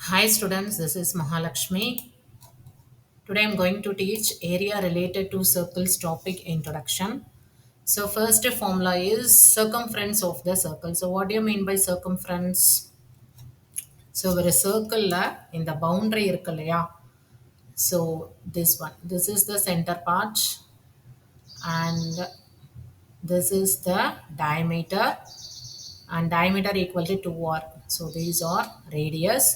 Hi students, this is Mahalakshmi. Today I'm going to teach area related to circles topic introduction. So first formula is circumference of the circle. So what do you mean by circumference? So ஒரு circle இந்த boundary இருக்கு இல்லையா? So this one, this is the center part and this is the diameter and diameter equal to 2r. So these are radius.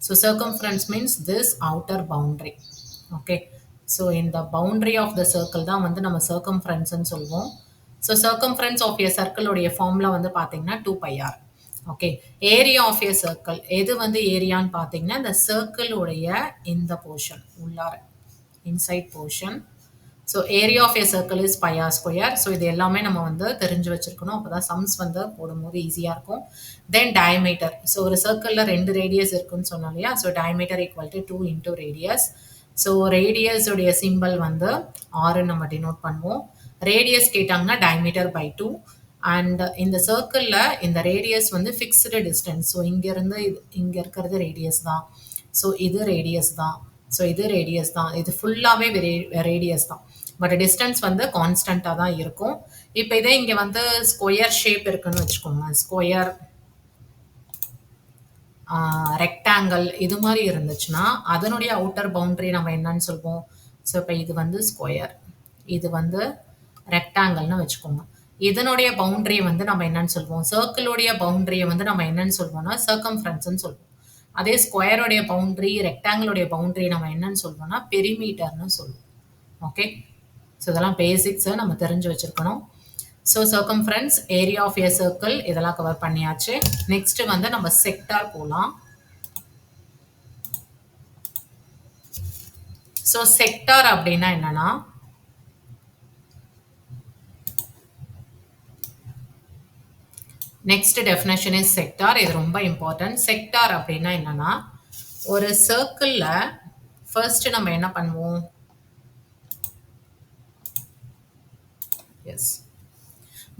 So circumference means this outer boundary. Okay. So in the boundary of the circle தான் வந்து நம்ம circumference ன்னு சொல்வோம். So circumference of a circle உடைய formula வந்து பார்த்தீங்கன்னா 2 pi r. Okay area of a circle எது வந்து ஏரியான்னு பார்த்தீங்கன்னா இந்த சர்க்கிள் உடைய இந்த போர்ஷன் உள்ளார inside portion. So area of a circle is pi r square. So இது எல்லாமே நம்ம வந்து தெரிஞ்சு வச்சுருக்கணும். அப்போ தான் சம்ஸ் வந்து போடும்போது ஈஸியாக இருக்கும். தென் டயமீட்டர். ஸோ ஒரு சர்க்கிளில் 2 ரேடியஸ் இருக்குன்னு சொன்னோம் இல்லையா? So diameter equal to 2 into radius. So radius உடைய சிம்பிள் வந்து ஆறு நம்ம டினோட் பண்ணுவோம். ரேடியஸ் கேட்டாங்கன்னா டயமீட்டர் பை 2. அண்ட் இந்த சர்க்கிளில் இந்த ரேடியஸ் வந்து ஃபிக்ஸ்டு டிஸ்டன்ஸ். ஸோ இங்கேருந்து இங்கே இருக்கிறது ரேடியஸ் தான். ஸோ இது ரேடியஸ் தான். ஸோ இது ரேடியஸ் தான். இது ஃபுல்லாகவே ரேடியஸ் தான். பட் டிஸ்டன்ஸ் வந்து கான்ஸ்டண்ட்டாக தான் இருக்கும். இப்போ இதே இங்கே வந்து ஸ்கொயர் ஷேப் இருக்குன்னு வச்சுக்கோங்க. ஸ்கொயர் ரெக்டாங்கிள் இது மாதிரி இருந்துச்சுன்னா அதனுடைய அவுட்டர் பவுண்டரி நம்ம என்னன்னு சொல்வோம். ஸோ இப்போ இது வந்து ஸ்கொயர், இது வந்து ரெக்டாங்கிள்னு வச்சுக்கோங்க. இதனுடைய பவுண்டரி வந்து நம்ம என்னன்னு சொல்வோம். சர்க்கிளுடைய பவுண்டரியை வந்து நம்ம என்னன்னு சொல்வோம்னா சர்க்கம்ஃபரன்ஸ்ன்னு சொல்வோம். அதே ஸ்கொயருடைய பவுண்டரி ரெக்டாங்கிளுடைய பவுண்டரி நம்ம என்னன்னு சொல்வோம்னா பெரிமீட்டர்னு சொல்லுவோம். ஓகே. ஸோ இதெல்லாம் பேசிக்ஸை நம்ம தெரிஞ்சு வச்சுருக்கணும். So circumference, area of a circle இதெல்லாம் கவர் பண்ணியாச்சு. நெக்ஸ்ட் வந்து நம்ம செக்டார் போகலாம். ஸோ செக்டார் அப்படின்னா என்னன்னா நெக்ஸ்ட் டெஃபினேஷன் இஸ் செக்டார். இது ரொம்ப இம்பார்ட்டன்ட். செக்டார் அப்படின்னா என்னன்னா ஒரு சர்க்கிளில் ஃபர்ஸ்ட் நம்ம என்ன பண்ணுவோம். Yes,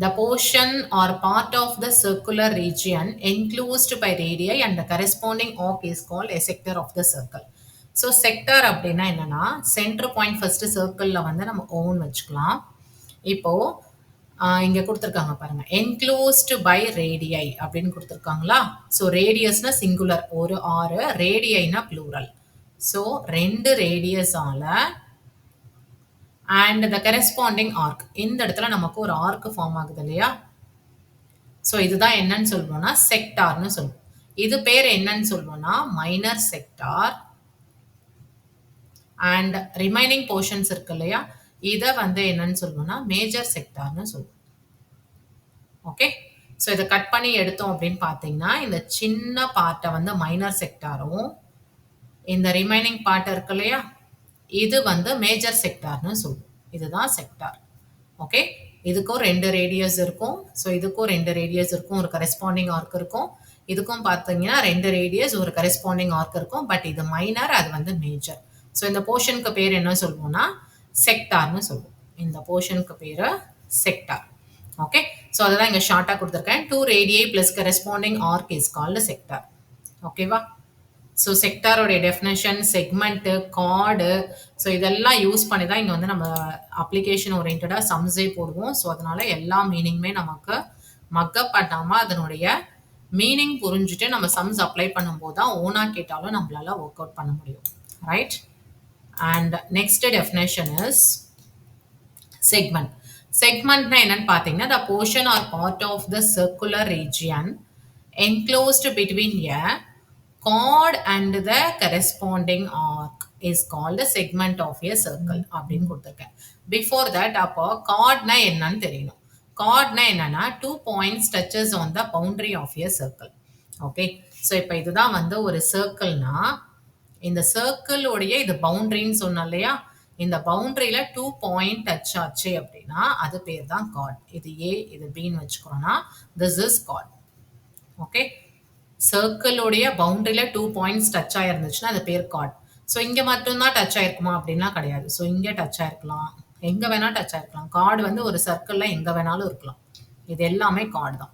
the portion or part of the circular region enclosed by radii and the corresponding arc is called a sector of the circle. So sector அப்படின்னா என்னன்னா சென்டர் பாயிண்ட் ஃபர்ஸ்ட் சர்க்கிளில் வந்து நம்ம ஓன் வச்சுக்கலாம். இப்போ இங்கே கொடுத்துருக்காங்க பாருங்க, என்க்ளோஸ்டு பை ரேடியை அப்படின்னு கொடுத்துருக்காங்களா. ஸோ ரேடியஸ்னா சிங்குலர் ஒரு ஆறு, ரேடியைனா ப்ளூரல். ஸோ 2 ரேடியஸால அண்ட் த கரெஸ்பாண்டிங் ஆர்க், இந்த இடத்துல நமக்கு ஒரு ஆர்க் ஃபார்ம் ஆகுது இல்லையா. ஸோ இதுதான் என்னன்னு சொல்வோம்னா செக்டார்னு சொல்லுவோம். இது பேர் என்னன்னு சொல்வோம்னா minor sector. And remaining portions இருக்கு இல்லையா, இதை வந்து என்னன்னு சொல்லுவோம்னா மேஜர் செக்டார்னு சொல்லுவோம். ஓகே. ஸோ இதை கட் பண்ணி எடுத்தோம் அப்படின்னு பார்த்தீங்கன்னா இந்த சின்ன பார்ட்டை வந்து மைனர் செக்டாரும் இந்த ரிமைனிங் பார்ட் இருக்கு இல்லையா இது வந்து மேஜர் செக்டார்னு சொல்லுவோம். இதுதான் செக்டார். ஓகே. இதுக்கும் 2 ரேடியஸ் இருக்கும். ஸோ இதுக்கும் 2 ரேடியஸ் இருக்கும், ஒரு கரெஸ்பாண்டிங் ஆர்க் இருக்கும். இதுக்கும் பார்த்தீங்கன்னா 2 ரேடியஸ், ஒரு கரெஸ்பாண்டிங் ஆர்க் இருக்கும். பட் இது மைனர், அது வந்து மேஜர். ஸோ இந்த போர்ஷனுக்கு பேர் என்ன சொல்லுவோம்னா செக்டார்னு சொல்லுவோம். இந்த போர்ஷனுக்கு பேர் செக்டார். ஓகே. ஸோ அதுதான் இங்கே ஷார்ட்டாக கொடுத்துருக்கேன். 2 radii plus corresponding arc is called sector. ஓகேவா. ஸோ செக்டாரோடைய டெஃபினேஷன், செக்மெண்ட்டு, கார்டு, ஸோ இதெல்லாம் யூஸ் பண்ணி தான் இங்கே வந்து நம்ம அப்ளிகேஷன் ஓரியன்டாக சம்ஸே போடுவோம். ஸோ அதனால எல்லா மீனிங்குமே நமக்கு மக்கப் பண்ணாமல் அதனுடைய மீனிங் புரிஞ்சுட்டு நம்ம சம்ஸ் அப்ளை பண்ணும்போது தான் ஓனாக கேட்டாலும் நம்மளால ஒர்க் அவுட் பண்ண முடியும். Right. And next definition is segment. செக்மெண்ட்னா என்னன்னு பார்த்தீங்கன்னா the portion or part of the circular region enclosed between a chord and the corresponding arc is called a segment of a circle அப்படின்னு கொடுத்துருக்கேன். Before that அப்போ கார்ட்னா என்னன்னு தெரியணும். கார்ட்னா என்னன்னா 2 points touches on the boundary of a circle. Okay. So இப்போ இதுதான் வந்து ஒரு சர்க்கிள்னா இந்த சர்க்கிளோடைய இது பவுண்டரின்னு சொன்னோம் இல்லையா, இந்த பவுண்டரியில 2 பாயிண்ட் டச் ஆச்சு அப்படின்னா அது பேர் தான் கார்ட். இது ஏ, இது பின்னு வச்சுக்கோன்னா திஸ் இஸ் கார்ட். ஓகே. சர்க்கிளோடைய பவுண்டரியில 2 பாயிண்ட்ஸ் டச் ஆயிருந்துச்சுன்னா அது பேர் கார்ட். ஸோ இங்கே மட்டும்தான் டச் ஆயிருக்குமா அப்படின்னா கிடையாது. ஸோ இங்கே டச் ஆயிருக்கலாம், எங்கே வேணா டச் ஆயிருக்கலாம். கார்டு வந்து ஒரு சர்க்கிளில் எங்கே வேணாலும் இருக்கலாம். இது எல்லாமே கார்டு தான்.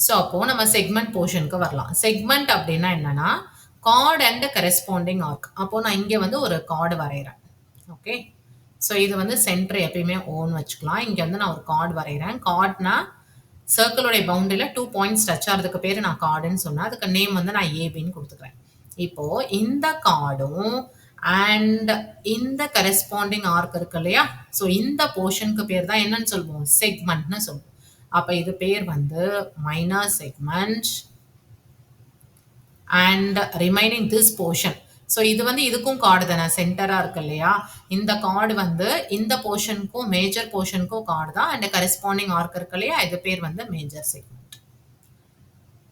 ஸோ அப்போ நம்ம செக்மெண்ட் போர்ஷனுக்கு வரலாம். செக்மெண்ட் அப்படின்னா என்னன்னா கார்டு அண்ட் கரெஸ்பாண்டிங் ஆர்க். அப்போ நான் இங்க வந்து ஒரு கார்டு வரைகிறேன். ஓகே. ஸோ இது வந்து சென்டர் எப்பயுமே ஓன்னு வச்சுக்கலாம். இங்க வந்து நான் ஒரு கார்டு வரைகிறேன். கார்ட்னா சர்க்கிளோடைய பவுண்டரியில 2 பாயிண்ட்ஸ் டச் ஆகிறதுக்கு பேரு நான் கார்டுன்னு சொன்னேன். அதுக்கு நேம் வந்து நான் ஏபின்னு குடுத்துக்கிறேன். இப்போ இந்த கார்டும் அண்ட் இந்த கரெஸ்பாண்டிங் ஆர்க் இருக்கு இல்லையா? ஸோ இந்த போர்ஷனுக்கு பேர் தான் என்னன்னு சொல்லுவோம்? செக்மெண்ட்ன்னு சொல்லுவோம். அப்ப இது பேர் வந்து minor segment and remaining this portion. So இது வந்து இதுக்கும் கார்டு தானே, சென்டரா இருக்கு இல்லையா? இந்த கார்டு வந்து இந்த போர்ஷனுக்கும் மேஜர் போர்ஷனுக்கும் கார்டு தான். அண்ட் கரெஸ்பாண்டிங் ஆர்க் இருக்கு இல்லையா? இது பேர் வந்து மேஜர் செக்மெண்ட்.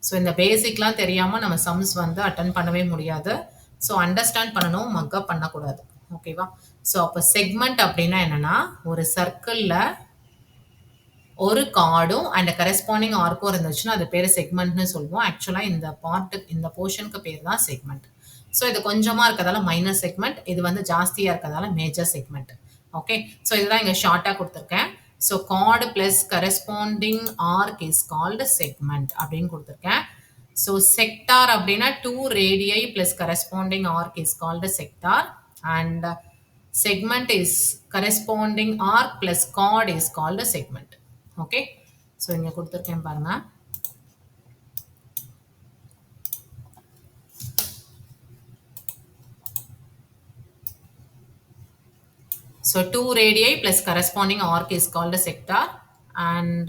ஸோ இந்த பேசிக்லாம் தெரியாம நம்ம சம்ஸ் வந்து அட்டன் பண்ணவே முடியாது. ஸோ அண்டர்ஸ்டாண்ட் பண்ணணும், மக்கப் பண்ணக்கூடாது. ஓகேவா? ஸோ அப்போ செக்மெண்ட் அப்படின்னா என்னன்னா, ஒரு சர்க்கிள்ல ஒரு கார்டும் அண்ட் கரெஸ்பாண்டிங் ஆர்க்கும் இருந்துச்சுன்னா அது பேர் செக்மெண்ட்னு சொல்லுவோம். ஆக்சுவலா இந்த பார்ட் இந்த போர்ஷனுக்கு பேர் தான் செக்மெண்ட். ஸோ இது கொஞ்சமா இருக்கதால மைனர் செக்மெண்ட், இது வந்து ஜாஸ்தியா இருக்கதால மேஜர் செக்மெண்ட். ஓகே. ஸோ இதுதான் இங்க ஷார்ட்டா கொடுத்துருக்கேன். So chord plus corresponding arc is called segment அப்படின்னு கொடுத்துருக்கேன். ஸோ செக்டார் அப்படின்னா 2 radii plus corresponding arc is called sector and segment is corresponding arc plus chord is called a segment. Okay. So இங்க கொடுத்திருக்கேன் பாருங்க. So 2 radii plus corresponding arc is called a sector and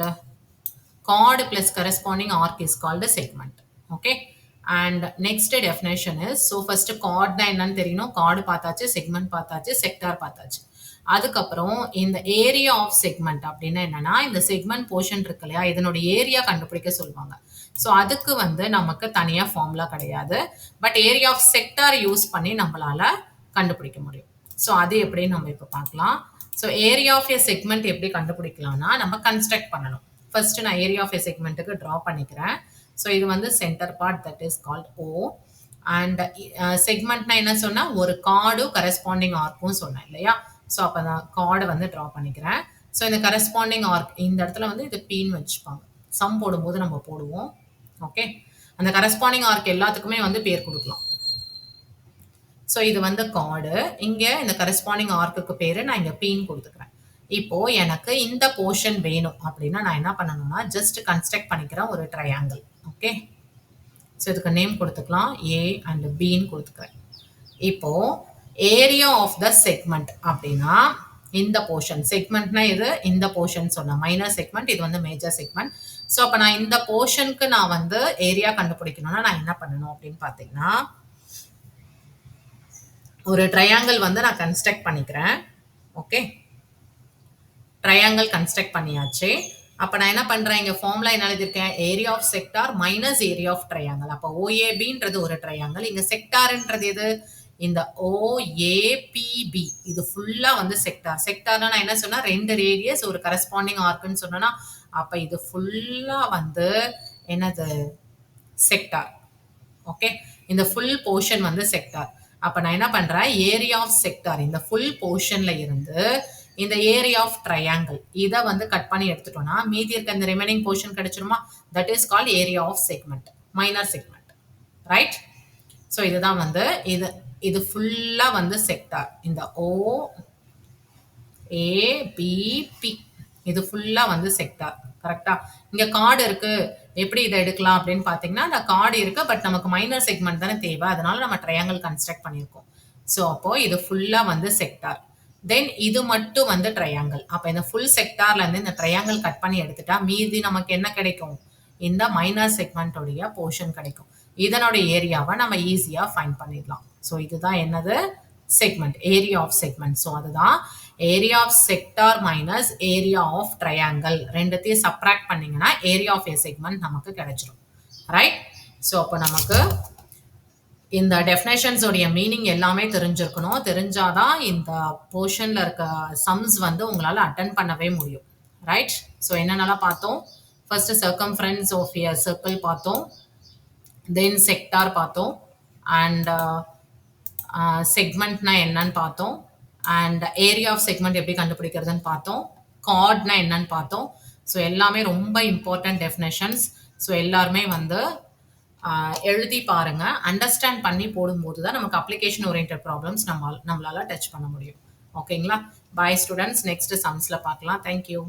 chord plus corresponding arc is called a segment. Okay. And next definition is, so first chord na என்னன்னு தெரியணும், chord பார்த்தாச்சு, segment பார்த்தாச்சு, sector பார்த்தாச்சு. அதுக்கப்புறம் இந்த ஏரியா ஆஃப் செக்மெண்ட் அப்படின்னா என்னன்னா, இந்த செக்மெண்ட் போர்ஷன் இருக்கு இல்லையா, இதனுடைய ஏரியா கண்டுபிடிக்க சொல்லுவாங்க. ஸோ அதுக்கு வந்து நமக்கு தனியா ஃபார்முலா கிடையாது. But area of sector use பண்ணி நம்மளால கண்டுபிடிக்க முடியும். ஸோ அது எப்படின்னு நம்ம இப்போ பார்க்கலாம். So area of a segment எப்படி கண்டுபிடிக்கலாம்னா, நம்ம கன்ஸ்ட்ரக்ட் பண்ணணும். ஃபர்ஸ்ட் நான் ஏரியா ஆஃப் ஏ செக்மெண்ட்டுக்கு ட்ரா பண்ணிக்கிறேன். ஸோ இது வந்து centre part, that is called O. And செக்மெண்ட்னா என்ன சொன்னா, ஒரு கார்டும் கரெஸ்பாண்டிங் ஆர்க்கும் சொன்னேன் இல்லையா? ஸோ அப்போ நான் கார்டை வந்து ட்ரா பண்ணிக்கிறேன். ஸோ இந்த கரெஸ்பாண்டிங் ஆர்க் இந்த இடத்துல வந்து இது பீன்னு வச்சுப்பாங்க. சம் போடும்போது நம்ம போடுவோம். ஓகே. அந்த கரெஸ்பாண்டிங் ஆர்க் எல்லாத்துக்குமே வந்து பேர் கொடுக்கலாம். ஸோ இது வந்து கார்டு. இங்க இந்த கரெஸ்பாண்டிங் ஆர்க்குக்கு பேரு நான் இங்க பீன்னு கொடுத்துக்கிறேன். இப்போ எனக்கு இந்த போர்ஷன் வேணும் அப்படின்னா நான் என்ன பண்ணணும்னா, ஜஸ்ட் கன்ஸ்ட்ரக்ட் பண்ணிக்கிறேன் ஒரு ட்ரையாங்கிள். ஓகே. ஸோ இதுக்கு நேம் கொடுத்துக்கலாம், ஏ அண்ட் பின்னு கொடுத்துக்கிறேன். இப்போ ஏரியா ஆஃப் த செக்மெண்ட் அப்படின்னா இந்த போர்ஷன், செக்மெண்ட்னா இது இந்த போர்ஷன் சொன்ன மைனர் செக்மெண்ட், இது வந்து மேஜர் செக்மெண்ட். ஸோ அப்போ நான் இந்த போர்ஷனுக்கு நான் வந்து ஏரியா கண்டுபிடிக்கணும்னா நான் என்ன பண்ணணும் அப்படின்னு பார்த்தீங்கன்னா, ஒரு ட்ரையாங்கிள் வந்து நான் கன்ஸ்ட்ரக்ட் பண்ணிக்கிறேன். ஓகே. ட்ரையாங்கிள் கன்ஸ்ட்ரக்ட் பண்ணியாச்சு. அப்போ நான் என்ன பண்றேன், இங்க ஃபார்முலா என்ன எழுதியிருக்கேன், area of sector minus area of triangle. அப்போ ஓஏபின்றது ஒரு ட்ரையாங்கிள், இங்க செக்டார்ன்றது எது, இந்த ஓஏபிபி, இது ஃபுல்லா வந்து செக்டார். செக்டார்னா நான் என்ன சொன்னா, 2 ரேடியஸ் ஒரு கரெஸ்பாண்டிங் ஆர்க்குன்னு சொன்னா, அப்ப இது ஃபுல்லா வந்து என்னது, செக்டார். ஓகே. இந்த ஃபுல் போர்ஷன் வந்து செக்டார். அப்ப நான் என்ன பண்றேன், ஏரியா ஆஃப் செக்டார் இந்த ஃபுல் போர்ஷன்ல இருந்து இந்த ஏரியா ஆஃப் ட்ரையாங்கிள் இதை வந்து கட் பண்ணி எடுத்துட்டோம்னா மீதி இருக்க இந்த ரிமைனிங் போர்ஷன் கிடைச்சிருமா, that is called area of segment, minor segment. Right. So இதுதான் வந்து இது ஃபுல்லா வந்து செக்டார். இந்த ஓ ஏ பி பி இது ஃபுல்லா வந்து செக்டார். கரெக்டா. இங்க கார்டு இருக்கு, எப்படி இதை எடுக்கலாம் அப்படின்னு பாத்தீங்கன்னா, அந்த கார்டு இருக்கு, பட் நமக்கு மைனர் செக்மெண்ட் தானே தேவை, அதனால நம்ம ட்ரையாங்கிள் கன்ஸ்ட்ரக்ட் பண்ணியிருக்கோம். ஸோ அப்போ இது ஃபுல்லா வந்து செக்டார், தென் இது மட்டும் வந்து ட்ரையாங்கிள். அப்ப இந்த ஃபுல் செக்டார்ல இருந்து இந்த ட்ரையாங்கிள் கட் பண்ணி எடுத்துட்டா மீதி நமக்கு என்ன கிடைக்கும், இந்த மைனர் செக்மெண்டோடைய போர்ஷன் கிடைக்கும். இதனுடைய ஏரியாவை நம்ம ஈஸியா ஃபைண்ட் பண்ணிடலாம். ஸோ இதுதான் என்னது, segment, area of segment. So அதுதான் area of sector minus area of triangle, ரெண்டுத்தையும் சப்ராக்ட் பண்ணீங்கன்னா ஏரியா ஆஃப் ஏ செக்மெண்ட் நமக்கு கிடைச்சிடும். ரைட். ஸோ அப்போ நமக்கு இந்த டெஃபினேஷன்ஸ் உடைய மீனிங் எல்லாமே தெரிஞ்சிருக்கணும். தெரிஞ்சாதான் இந்த போர்ஷன்ல இருக்க சம்ஸ் வந்து உங்களால அட்டன் பண்ணவே முடியும். ரைட். ஸோ என்னென்னலாம் பார்த்தோம், first circumference of a circle பார்த்தோம், தென் செக்டார் பார்த்தோம், அண்ட் செக்மெண்ட்னா என்னன்னு பார்த்தோம், அண்ட் ஏரியா ஆஃப் செக்மெண்ட் எப்படி கண்டுபிடிக்கிறதுன்னு பார்த்தோம், கார்ட்னா என்னன்னு பார்த்தோம். ஸோ எல்லாமே ரொம்ப இம்பார்ட்டன்ட் டெஃபினேஷன்ஸ். ஸோ எல்லாருமே வந்து எழுதி பாருங்க. அண்டர்ஸ்டாண்ட் பண்ணி போடும்போது தான் நமக்கு அப்ளிகேஷன் ஓரியன்டட் ப்ராப்ளம்ஸ் நம்மளால டச் பண்ண முடியும். ஓகேங்களா? பாய் ஸ்டூடண்ட்ஸ். நெக்ஸ்ட் சம்ஸ்ல பார்க்கலாம். Thank you.